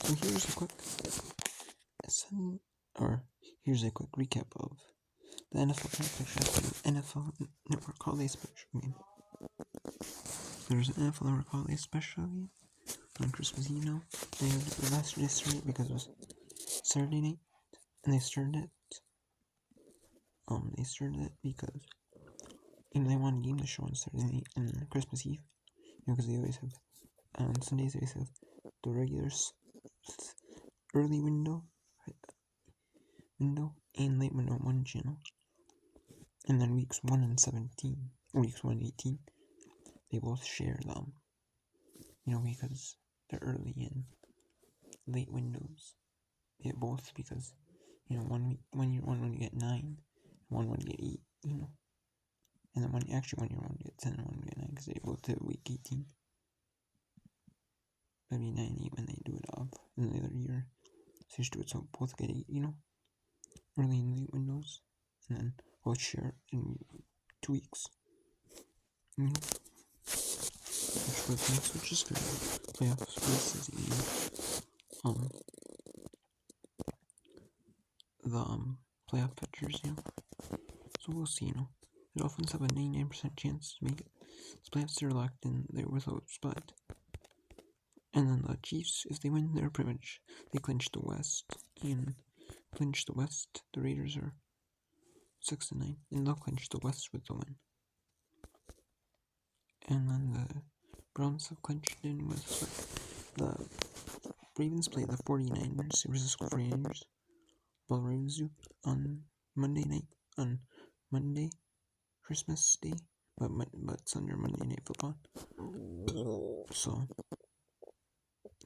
So here's a quick recap of the NFL playoff picture after the NFL Network Holiday Special game. There's an NFL Network Holiday Special game on Christmas Eve now. They had the last day start because it was Saturday night, and they started it because they wanted a game to show on Saturday night and Christmas Eve, because they always have on Sundays they always have the regular early window and late window on one channel, and then weeks 1 and 18, they both share them. Because they're early and late windows. Yeah, both because one would get 9, one would get 8. And then one year one would get 10, and one would get 9 because they both hit week 18. That'd be 9, 8 when they do it up in the other year. So you should do it so both get 8, early and late windows, and then both share in 2 weeks. Which is good. Playoffs versus the playoff pictures, So we'll see, The Dolphins have a 99% chance to make it. The playoffs are locked in there without spot. And then the Chiefs, if they win, they're pretty much, they clinch the West. The Raiders are 6-9, and they'll clinch the West with the win. And then the Browns have clinched in with the Ravens play the 49ers versus 49ers. Well, Ravens do on Monday night, on Monday, Christmas Day, but it's under Monday Night Football. So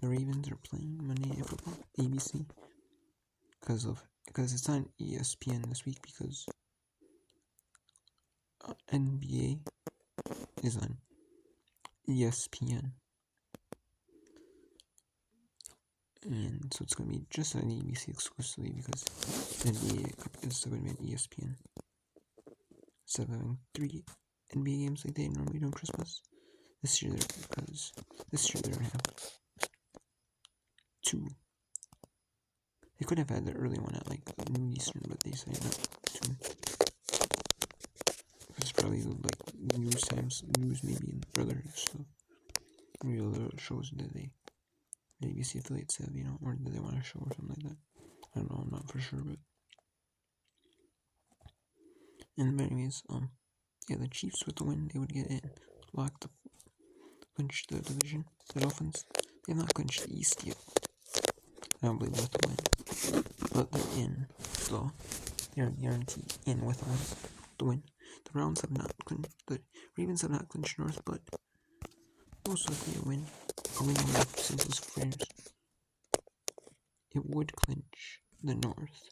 the Ravens are playing Monday Night Football, ABC, because it's on ESPN this week because NBA is on ESPN. And so it's going to be just on ABC exclusively because NBA is still going to be on ESPN. Instead of having 3 NBA games like they normally do on Christmas, this year they're going to have 2. They could have had the early one at like noon Eastern, but they decided not to. It's probably like news maybe and other stuff. Real other shows that the ABC affiliates have, or do they want to show or something like that? I don't know, I'm not for sure, but anyways, the Chiefs with the win, they would get in, clinch the division. The Dolphins, they have not clinched the East yet. I don't believe with the win, but they're in, so they're guaranteed in with the win. The Browns have not clinched, the Ravens have not clinched North, but most likely a win with San Francisco 49ers. It would clinch the North,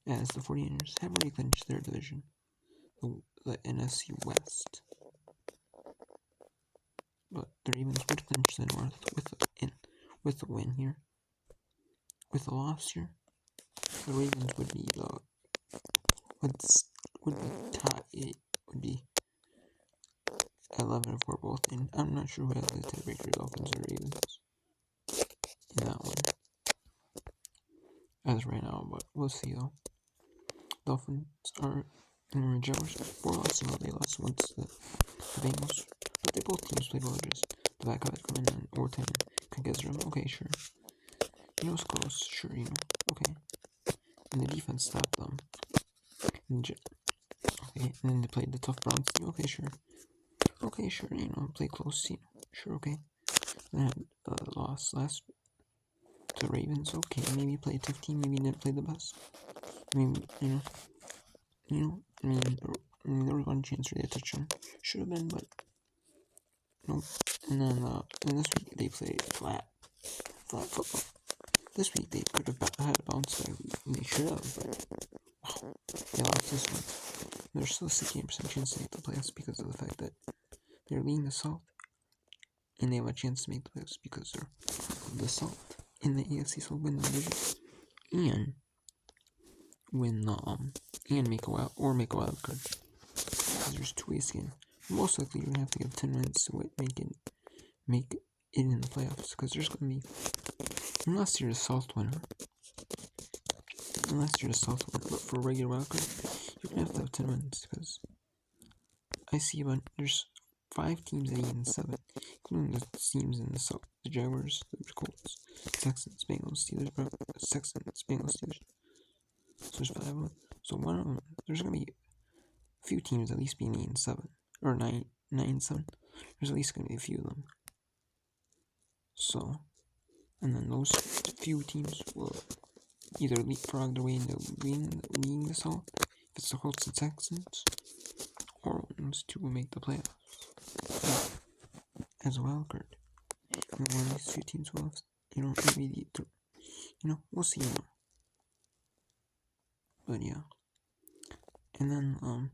as the 49ers have already clinched their division, the NFC West. But the Ravens would clinch the North with the win here. With the loss here, the Ravens would be would be 11 for both. And I'm not sure who has the tiebreaker, Dolphins or Ravens, in that one as right now, but we'll see though. Dolphins are in Jaguars 4 losses, they lost once the Bengals, but they both teams played well. Just the back of it coming in overtime and Gezra. Okay, sure. It's close. Sure, okay. And the defense stopped them. Okay, and then they played the tough Browns team. Okay, sure. Okay, sure. Play close. Sure. Okay. Then had loss last to Ravens. Okay, maybe play a tough team. Maybe didn't play the best. I mean, there was one chance for the touchdown. Should have been, but nope. And then this week they played flat football. This week they could have had a bounce back. They should have, but wow, they lost this one. There's still a 68% chance to make the playoffs because of the fact that they're leading the South, and they have a chance to make the playoffs because they're the South in the AFC, so win the division and win the and make a wild card. Because there's 2 ways in. Most likely you're gonna have to get 10 wins to make in the playoffs, because there's going to be, unless you're the South winner, but for a regular wildcard, you're going to have 10 wins, because I see there's 5 teams at 8 and 7, including the teams in the South: the Jaguars, the Colts, Texans, Bengals, Steelers, Texans, Bengals, Steelers. So there's 5 of them. So one of them, there's gonna be a few teams at least being 8 and 7, or 9 and 7. There's at least gonna be a few of them. So, and then those few teams will either leapfrog their way into leading the South, if it's the Colts and Texans, or those two will make the playoffs as a wild card. And one of these two teams will have, maybe we'll see more. But yeah. And then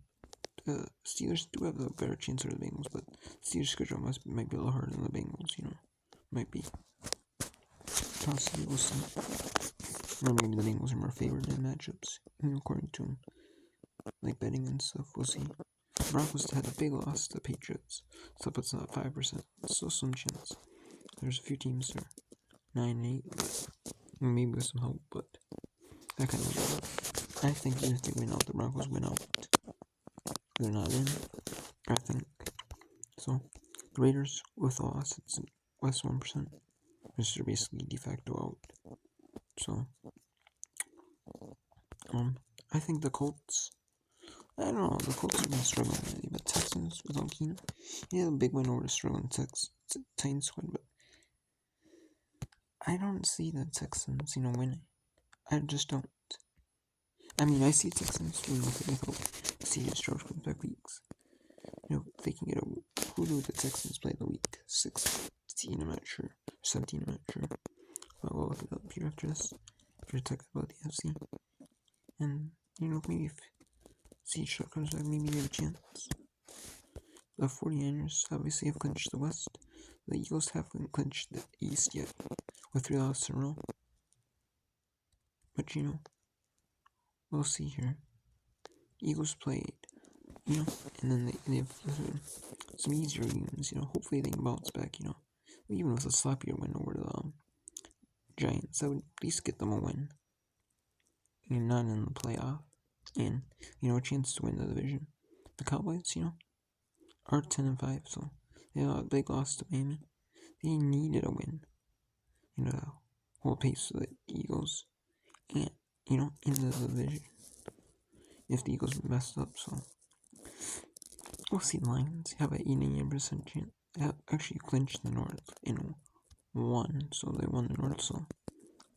the Steelers do have a better chance over the Bengals, but Steelers' schedule might be a little harder than the Bengals, might be. Possibly, we'll see. Or maybe the Bengals are more favored in matchups, according to like betting and stuff. We'll see. The Broncos had a big loss to the Patriots, so that puts them at 5%. So some chance. There's a few teams there, 9 and 8, but maybe with some help, but that kind of. I think even if they win out, the Broncos win out. They're not in, I think. So, the Raiders, with a loss, it's less 1%. They're basically de facto out. So, I think the Colts, I don't know, the Colts have been struggling lately, but Texans without Keenum, a big win over the struggling Titans squad, but I don't see the Texans, winning. I just don't. I mean, I see Texans doing okay without CJ Stroud comes back weeks. They can get who do the Texans play the week? 16, I'm not sure. 17, I'm not sure. I'll look it up here after this. If you're talking about the FC. And, maybe if CJ Stroud comes back, maybe they have a chance. The 49ers obviously have clinched the West. The Eagles haven't clinched the East yet, with 3 losses in a row. But, we'll see here. Eagles played, and then they have some easier games, hopefully they can bounce back, even with a sloppier win over the Giants, that would at least get them a win. Not in the playoff, and, a chance to win the division. The Cowboys, are 10 and 5, so they have a big loss to Miami. They needed a win, hold pace with the Eagles, and, in the division. If the Eagles messed up, so we'll see. The Lions have an 89% chance. They have actually clinched the North in 1, so they won the North, so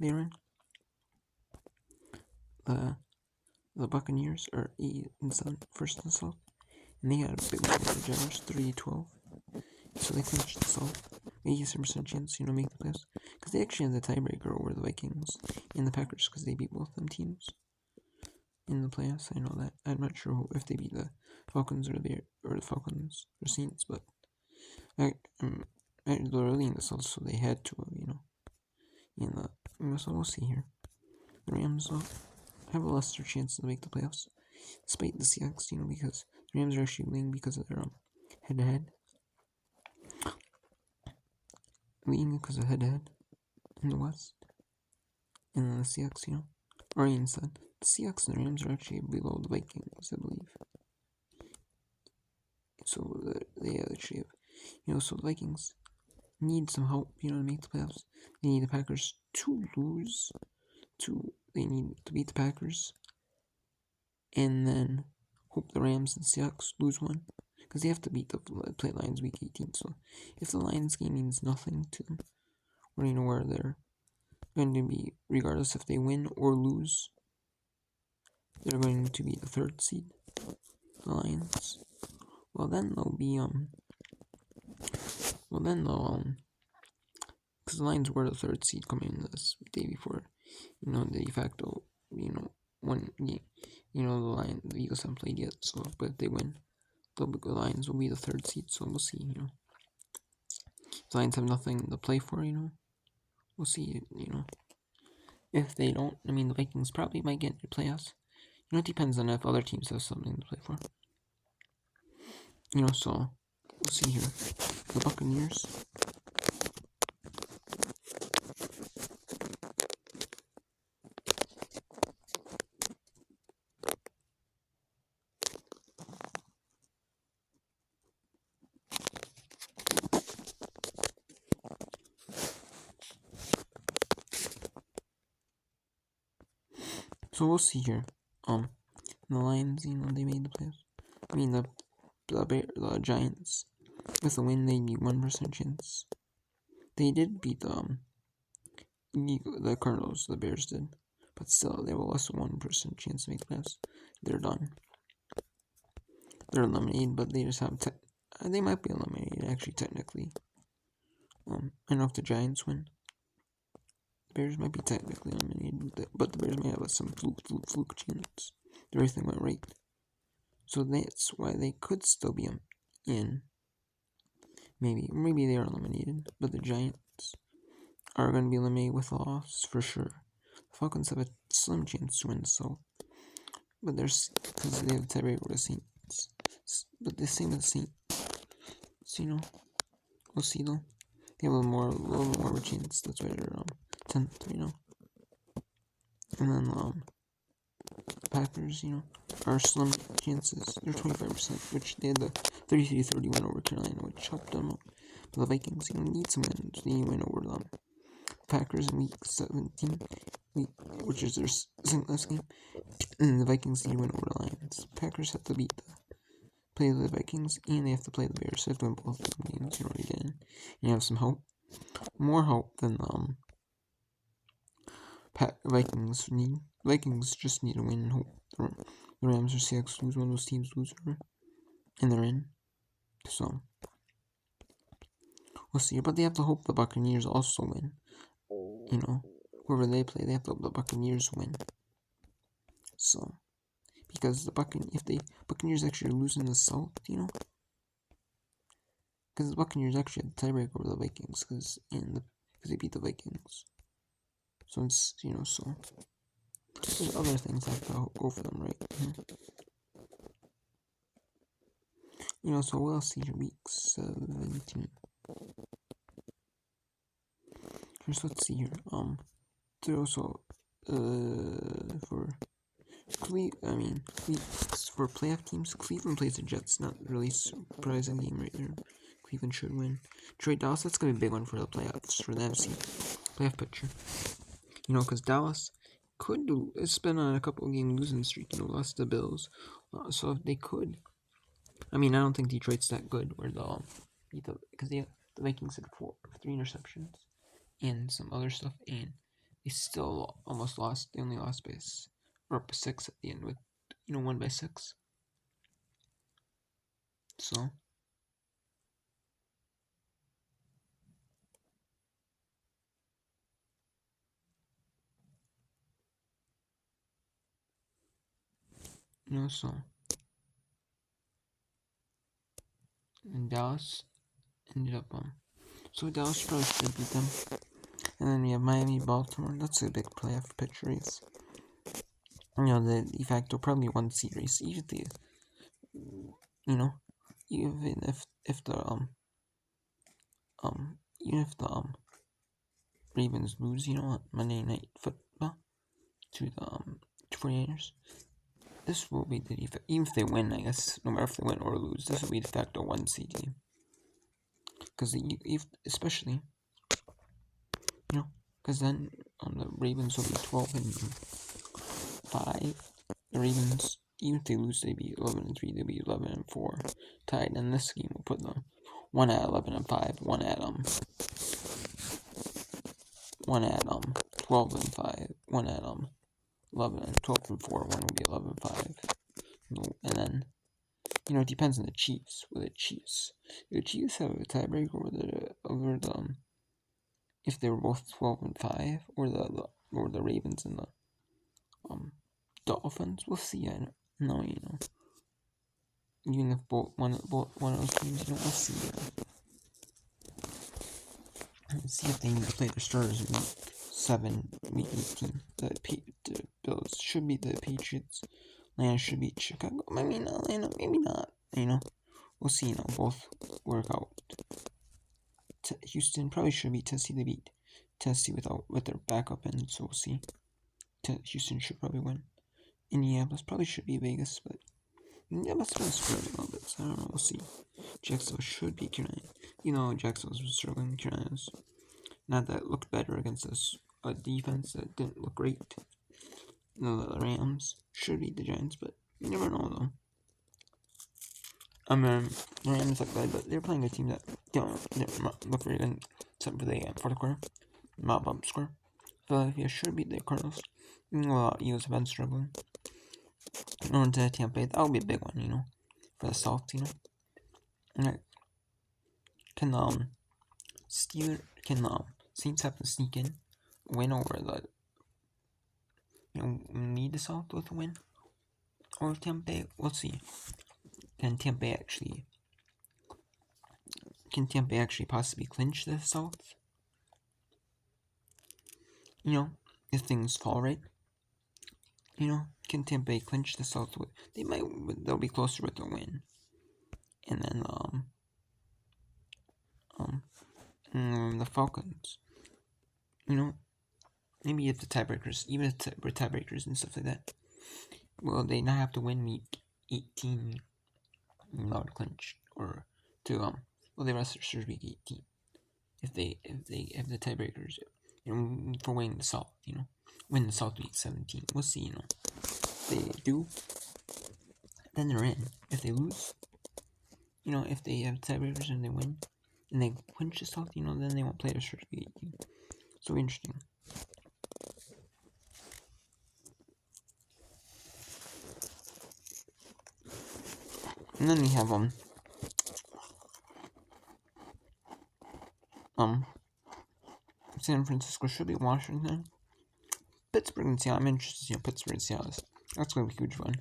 they're in. The Buccaneers are 8 and 7, first in the South, and they had a big win with the Jaguars, 3-12, so they clinched the South. 87% chance, make the playoffs, because they actually had the tiebreaker over the Vikings and the Packers, because they beat both them teams in the playoffs. I know that. I'm not sure if they beat the Falcons or the Falcons or Saints, but they're early in the South, so they had to, so we'll see here. The Rams have a lesser chance to make the playoffs, despite the Seahawks, because the Rams are actually winning because of their head-to-head. Leading because of head-to-head in the West. And then the Seahawks, or inside. The Seahawks and the Rams are actually below the Vikings, I believe. So they actually have, so the Vikings need some help, to make the playoffs. They need the Packers to lose. They need to beat the Packers. And then hope the Rams and Seahawks lose one. Because they have to play Lions week 18. So if the Lions game means nothing to them, or where they're going to be, regardless if they win or lose, they're going to be the 3rd seed, the Lions. Well, then they'll be, because the Lions were the 3rd seed coming in this day before, the de facto, one game, the Eagles haven't played yet, so, but if they win, the Lions will be the 3rd seed, so we'll see, the Lions have nothing to play for, we'll see, if they don't, the Vikings probably might get into playoffs. It depends on if other teams have something to play for. So we'll see here. The Buccaneers So we'll see here. The Lions, they made the playoffs. I mean, the Giants, with a win, they beat 1% chance. They did beat the Cardinals, the Bears did, but still, they have a less than 1% chance to make the playoffs. They're done. They're eliminated, but they just have they might be eliminated actually technically. I know if the Giants win, the Bears might be technically eliminated, but the Bears may have some fluke chance. Everything went right, so that's why they could still be in. Maybe they are eliminated, but the Giants are going to be eliminated with a loss for sure. The Falcons have a slim chance to win, so, but there's because they have a tiebreaker with the Saints. But the same with the Saints, so, we'll see though. They have a little bit more of a chance. That's why they're 10th, And then Packers, are slim chances. They're 25%, which they had the 33-30 win over Carolina, which helped them out. But the Vikings, need some wins. They need to win over them. Packers in week 17, which is their second last game, and the Vikings need to win over the Lions. Packers have to play the Vikings, and they have to play the Bears. So they have to win both games in order to get in. You have some hope, more hope than Vikings need. Vikings just need to win and hope the Rams or Seahawks lose, one of those teams lose, and they're in. So we'll see, but they have to hope the Buccaneers also win. Whoever they play, they have to hope the Buccaneers win. So, because if the Buccaneers actually lose in the South, because the Buccaneers actually had the tiebreak over the Vikings, because they beat the Vikings. So it's so there's other things that have to go for them, right? So we'll see here, week 17. So let's see here. There also for for playoff teams, Cleveland plays the Jets. Not really surprising game right there. Cleveland should win. Detroit, Dallas, that's gonna be a big one for the playoffs for the NFC playoff picture. Because Dallas it's been on a couple of game losing streak. Lost the Bills, so if they could. I don't think Detroit's that good. Where they'll because the Vikings had 3 interceptions and some other stuff, and they still almost lost. They only lost by 6 at the end with 1 by 6. So and Dallas ended up so Dallas probably should beat them. And then we have Miami, Baltimore. That's a big playoff picture race. The de facto probably 1 seed race. Even if the Ravens lose, on Monday Night Football to the 49ers, this will be the de facto. Even if they win, I guess, no matter if they win or lose, this will be de facto 1 seed game. Because especially, because then the Ravens will be 12-5. The Ravens, even if they lose, they'd be 11-3. They'll be 11-4, tied. And this game will put them 1 at 11-5, 1 at 12-5, 1 at 12-4, 1 will be 11-5. And then it depends on the Chiefs. With the Chiefs have a tiebreaker over the if they were both 12-5, or the Ravens and the Dolphins. We'll see. I know, even if one of those teams, we'll see. See if they need to play their starters in week 7, week 18. The Bills should beat the Patriots. Atlanta should beat Chicago. Maybe not Atlanta, maybe not. We'll see. Both work out. Houston probably should beat Tennessee. They beat Tennessee with their backup, and so we'll see. Houston should probably win. Indianapolis probably should be Vegas, but Indianapolis is going to spread a little bit, so I don't know. We'll see. Jacksonville should beat Carolina. Jacksonville was struggling. Carolina's not that looked better against a defense that didn't look great. The Rams should beat the Giants, but you never know though. I mean, the Rams look good, but they're playing a team that don't look very good, except for the fourth quarter. Mop up score. Philadelphia should beat the Cardinals. Eagles have been struggling. On to Tampa Bay. That'll be a big one, for the South, And can Saints have to sneak in, win over the need the South with a win, or Tampa Bay? We'll see. Can Tampa Bay actually possibly clinch the South? If things fall right. Can Tampa Bay clinch the South? They'll be closer with a win. And then the Falcons. Maybe if the tiebreakers, even if tiebreakers and stuff like that, will they not have to win week 18 in order to clinch, or to they rest their week 18 if they have the tiebreakers, for winning the South, win the South week 17. We'll see, if they do, then they're in. If they lose, if they have tiebreakers and they win, and they clinch the South, then they won't play their first week 18. So interesting. And then we have San Francisco should be Washington. Pittsburgh and Seattle. I'm interested to see how Pittsburgh and Seattle is. That's going to be a huge one.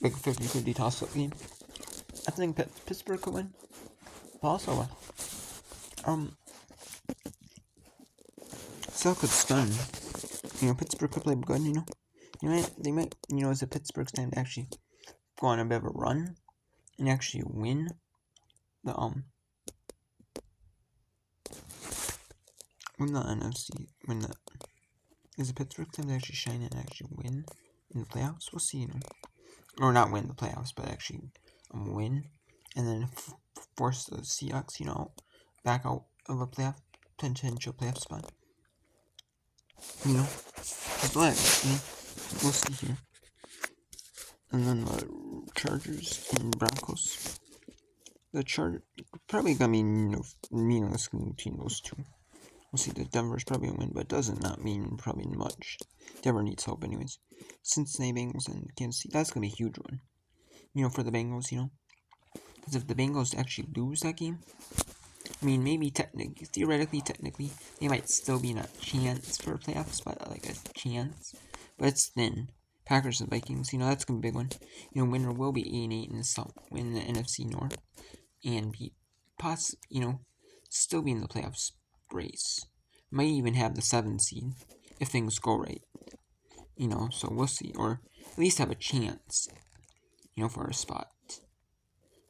Big 50-50 toss-up game. I think Pittsburgh could win. But also, Seattle could stun. Pittsburgh could play good, They might, it's a Pittsburgh's time to actually go on a bit of a run and actually win the NFC, is a Pittsburgh time to actually shine and actually win in the playoffs. We'll see, or not win the playoffs, but actually win, and then force the Seahawks, back out of a potential playoff spot. But we'll see here. And then the Chargers and Broncos. The Chargers probably gonna be meaningless between those two. We'll see. The Denver's probably gonna win, but it doesn't not mean probably much. Denver needs help anyways. Cincinnati Bengals and Kansas City. That's gonna be a huge one. For the Bengals, because if the Bengals actually lose that game, maybe theoretically, they might still be in a chance for a playoff spot, like a chance, but it's thin. Packers and Vikings, that's gonna be a big one. Winner will be 8-8 in the South, win the NFC North, and be still be in the playoffs race. Might even have the 7th seed if things go right. So we'll see, or at least have a chance, for a spot.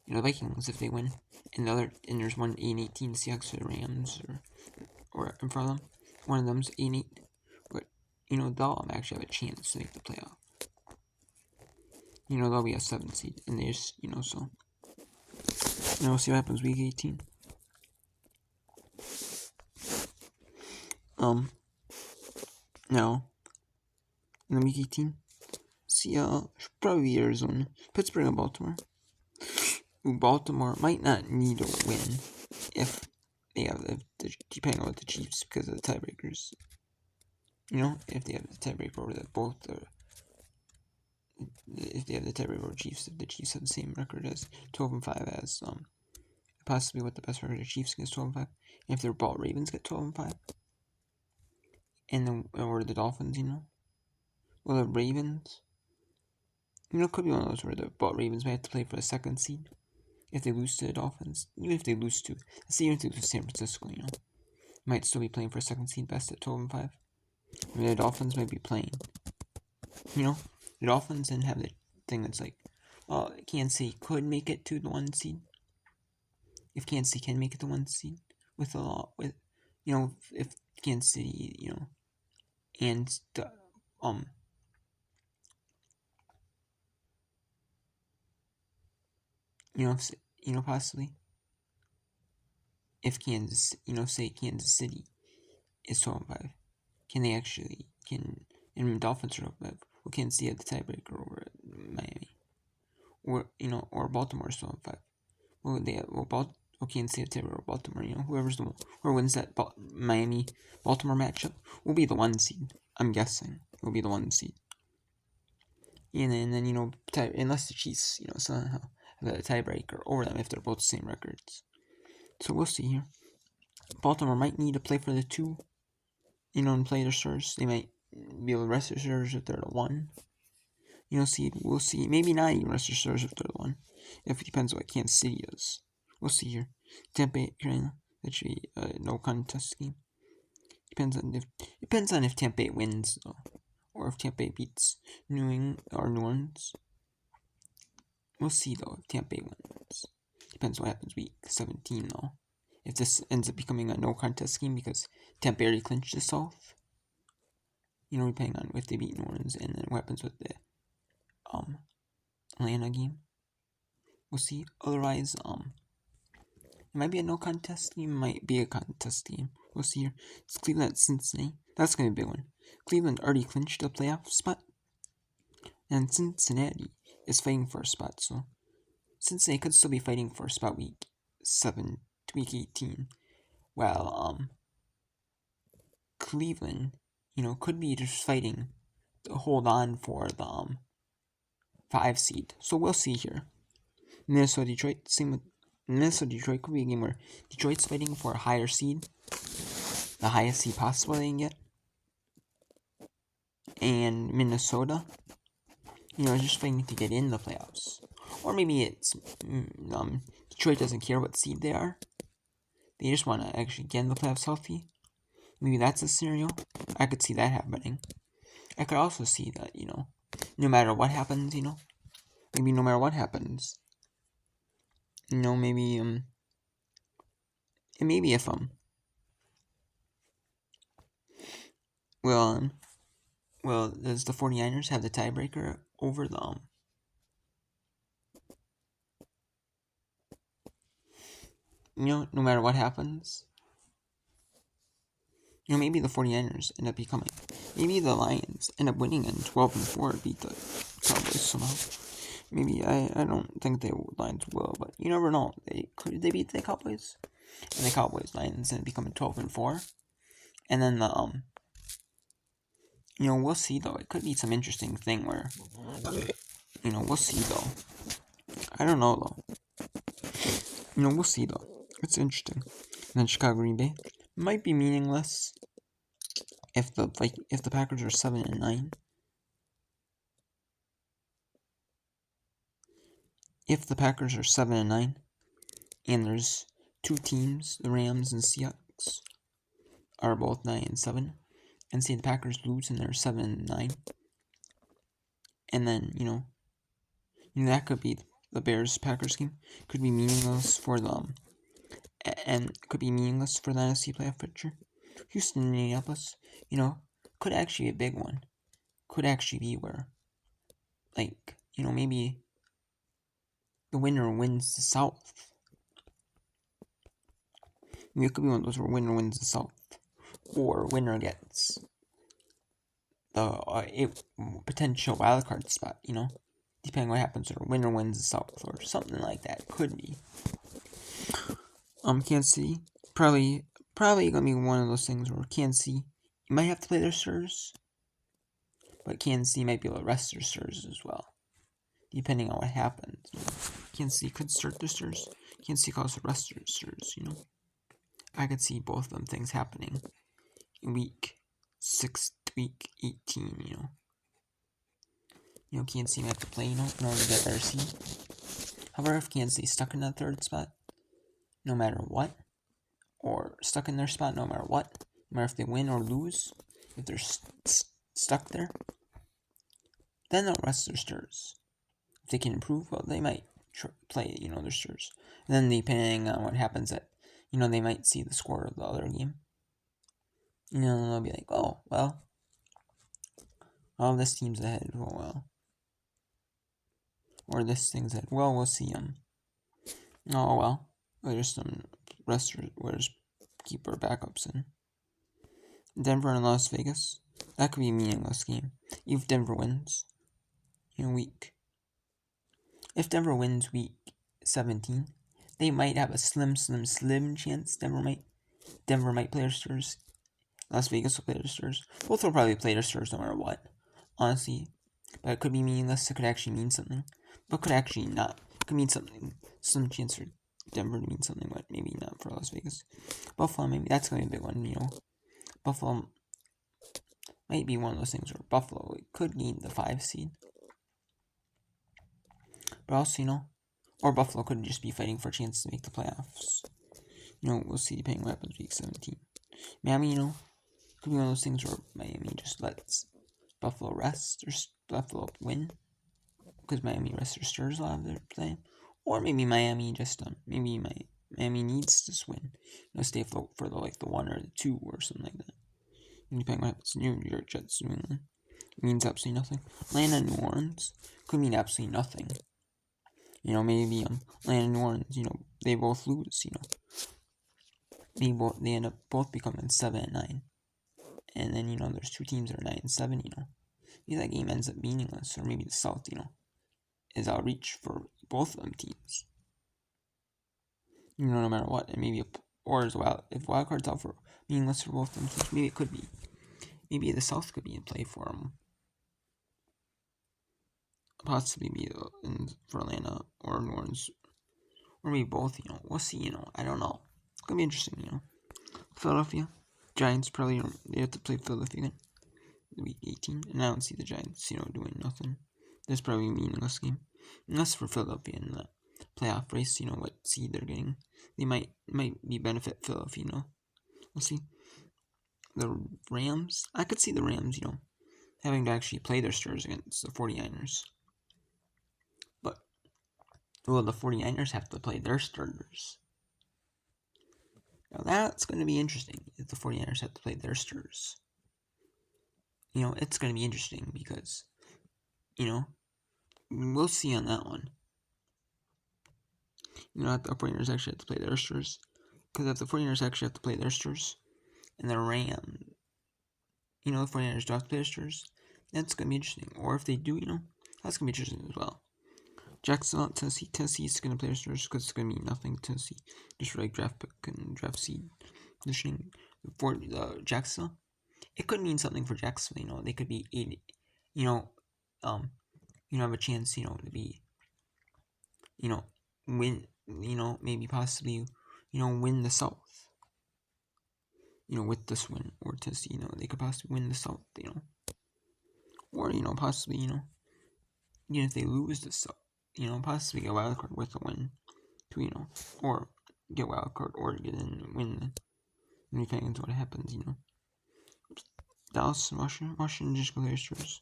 The Vikings, if they win, and there's one 8-18 Seahawks or the Rams, or in front of them, one of them's 8-8, but they'll actually have a chance to make the playoff. They'll be a 7th seed, and they just, so we'll see what happens week 18. Now in the week 18, Seattle should probably be Arizona, Pittsburgh, and Baltimore. Baltimore might not need a win if they have depending on the Chiefs because of the tiebreakers. If they have the tiebreaker over if they have the tiebreaker over Chiefs, if the Chiefs have the same record as 12-5 as possibly what the best record of Chiefs gets 12-5, and if their Ravens get 12-5, or the Dolphins, well, the Ravens, could be one of those where the Ravens might have to play for the 2nd seed if they lose to the Dolphins. Even if they lose to, even if they lose to San Francisco, might still be playing for a 2nd seed best at 12-5. The Dolphins might be playing. The Dolphins didn't have the thing that's like, Kansas City could make it to the 1 seed. If Kansas City can make it to 1 seed with if Kansas City, and possibly if Kansas, say Kansas City is 12-5, can And Dolphins are up. We can't see the tiebreaker over Miami, or or Baltimore still up 5. Well, Kansas City or Baltimore. Whoever wins that Miami Baltimore matchup will be the 1 seed. I'm guessing will be the 1 seed. And then unless the Chiefs somehow have a tiebreaker over them if they're both the same records. So we'll see here. Baltimore might need to play for the 2, and play their stars. They might be able to rest their stars if they're the 1. Seed. We'll see. Maybe not even rest their stars if they're the 1. If it depends on what Kansas City is. We'll see here. Tampa, Carolina. That should be a no contest game. Depends on if Tampa wins though, or if Tampa beats New Orleans. We'll see though if Tampa wins. Depends what happens week 17 though. If this ends up becoming a no contest game because Tampa already clinched the South. Depending on if they beat New Orleans and then what happens with the Atlanta game. We'll see. Otherwise, it might be a no contest game, might be a contest game. We'll see here. It's Cleveland at Cincinnati. That's going to be a big one. Cleveland already clinched a playoff spot. And Cincinnati is fighting for a spot. So Cincinnati could still be fighting for a spot week 7 to week 18. While Cleveland, could be just fighting to hold on for the 5 seed. So we'll see here. Minnesota Detroit, same with Minnesota Detroit could be a game where Detroit's fighting for a higher seed, the highest seed possible they can get, and Minnesota, just fighting to get in the playoffs. Or maybe it's Detroit doesn't care what seed they are; they just want to actually get in the playoffs healthy. Maybe that's a scenario. I could see that happening. I could also see that no matter what happens, maybe no matter what happens. Maybe and maybe if well does the 49ers have the tiebreaker over the no matter what happens, maybe the 49ers end up becoming, maybe the Lions end up winning and 12-4 beat the Cowboys somehow. Maybe I don't think the Lions will, but you never know. They beat the Cowboys, and the Cowboys Lions end up becoming 12-4, and then the we'll see though. It could be some interesting thing where we'll see though. I don't know though. We'll see though. It's interesting. And then Chicago Green Bay might be meaningless if the Packers are 7-9. If the Packers are 7-9, and there's 2 teams, the Rams and Seahawks, are both 9-7, and say the Packers lose and they're 7-9, and then that could be the Bears-Packers game. Could be meaningless for them, and could be meaningless for the NFC playoff picture. Houston, Indianapolis, could actually be a big one. Could actually be where, maybe the winner wins the South. Maybe it could be one of those where winner wins the South, or winner gets the potential wildcard spot, depending on what happens, or winner wins the South, or something like that. Could be. Kansas City, probably gonna be one of those things where Kansas City, you might have to play their stars, but Kansas City might be able to rest their stars as well, depending on what happens. Kansas City could start their stars. Kansas City could also rest their stars. I could see both of them things happening in week 6 to week 18. Kansas City might have to play, in order to get their seed. However, if Kansas City stuck in that 3rd spot, no matter what, or stuck in their spot no matter what, no matter if they win or lose, if they're stuck there, then they'll rest their stars. If they can improve, well, they might play, their stars. And then depending on what happens they might see the score of the other game. They'll be like, oh, well, this team's ahead, oh, well. Or this thing's ahead, well, we'll see them. Oh, well, there's some resters, we'll just keep our backups in. Denver and Las Vegas. That could be a meaningless game. If Denver wins week. If Denver wins week 17, they might have a slim chance Denver might play their starters. Las Vegas will play their starters. Both will probably play their starters no matter what, honestly. But it could be meaningless. It could actually mean something. But could actually not. It could mean something. Some chance for Denver to mean something, but maybe not for Las Vegas. Buffalo, maybe that's going to be a big one, Buffalo might be one of those things where Buffalo could gain the 5 seed. But also, or Buffalo could just be fighting for a chance to make the playoffs. We'll see depending what happens week 17. Miami, could be one of those things where Miami just lets Buffalo rest or Buffalo win because Miami rests their starters a lot of their play, or maybe Miami just Miami needs to win, stay afloat for the 1 or the 2 or something like that. Depending on what happens, New York Jets, New England means absolutely nothing. Atlanta, New Orleans could mean absolutely nothing. Maybe Atlanta, New Orleans, they both lose. They end up both becoming 7 and 9. And then, there's 2 teams that are 9 and 7, Maybe that game ends up meaningless, or maybe the South, is out reach for both of them teams. No matter what, and maybe if wild card's out for meaningless for both of them teams, maybe it could be. Maybe the South could be in play for them. Possibly be for Atlanta or New Orleans, or maybe both. We'll see. I don't know. It's gonna be interesting. Philadelphia Giants probably they have to play Philadelphia again week 18, and I don't see the Giants doing nothing. That's probably a meaningless game, unless for Philadelphia in the playoff race. What seed they're getting, they might be benefit Philadelphia. We'll see. The Rams, I could see the Rams having to actually play their starters against the 49ers. But will the 49ers have to play their starters? Now that's going to be interesting if the 49ers have to play their starters. It's going to be interesting because, we'll see on that one. If the 49ers actually have to play their starters. Because if the 49ers actually have to play their starters, and the Rams, the 49ers do have to play their starters, that's going to be interesting. Or if they do, that's going to be interesting as well. Jacksonville, Tennessee is going to play their starters because it's going to mean nothing to Tennessee. Just like draft pick and draft seed positioning for Jacksonville. It could mean something for Jacksonville. They could be 80, have a chance, to be, win, maybe possibly, win the South. With this win, or Tennessee, they could possibly win the South, or possibly, even if they lose the South, possibly get a wild card with a win, to or get wild card or get in and win. Depending on what happens, Dallas and Washington just go their starters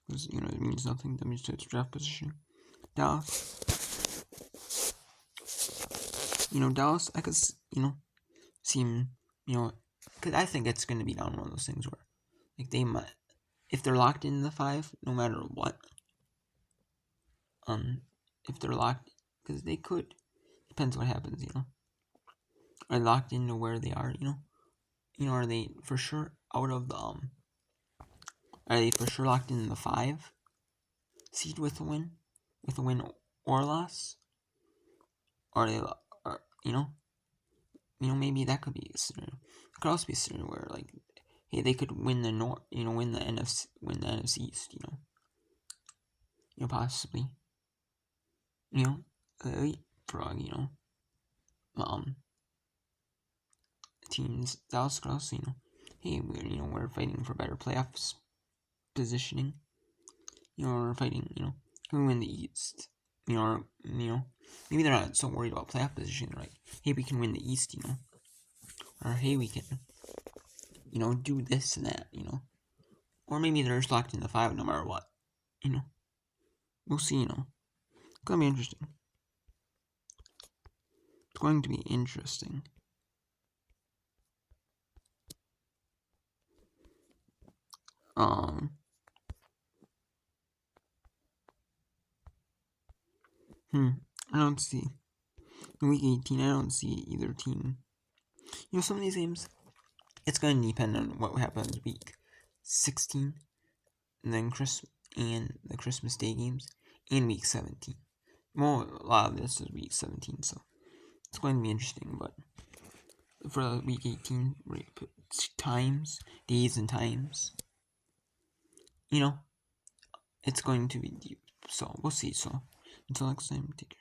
because it means nothing. That means it's draft position. Dallas, Dallas, I could seem because I think it's going to be down one of those things where they might, if they're locked in the 5, no matter what. If they're locked, because they could, depends what happens. Are they locked into where they are? Are they for sure out of the Are they for sure locked in the 5 seed with a win or loss? Or are they, maybe that could be a scenario. It could also be a scenario where hey, they could win the win the NFC East, possibly, leapfrog, teams. Dallas could also, hey, we're fighting for better playoffs positioning. We're fighting, who win the East, or maybe they're not so worried about playoff positioning. They're like, hey, we can win the East, or hey, we can, do this and that, or maybe they're just locked in the 5 no matter what, we'll see, it's gonna be interesting. It's going to be interesting. I don't see. In week 18, I don't see either team. Some of these games, it's going to depend on what happens week 16, and then the Christmas Day games, and Week 17. Well, a lot of this is Week 17, so it's going to be interesting. But for Week 18, we're going to put days and times. It's going to be deep. So we'll see. So until next time, take care.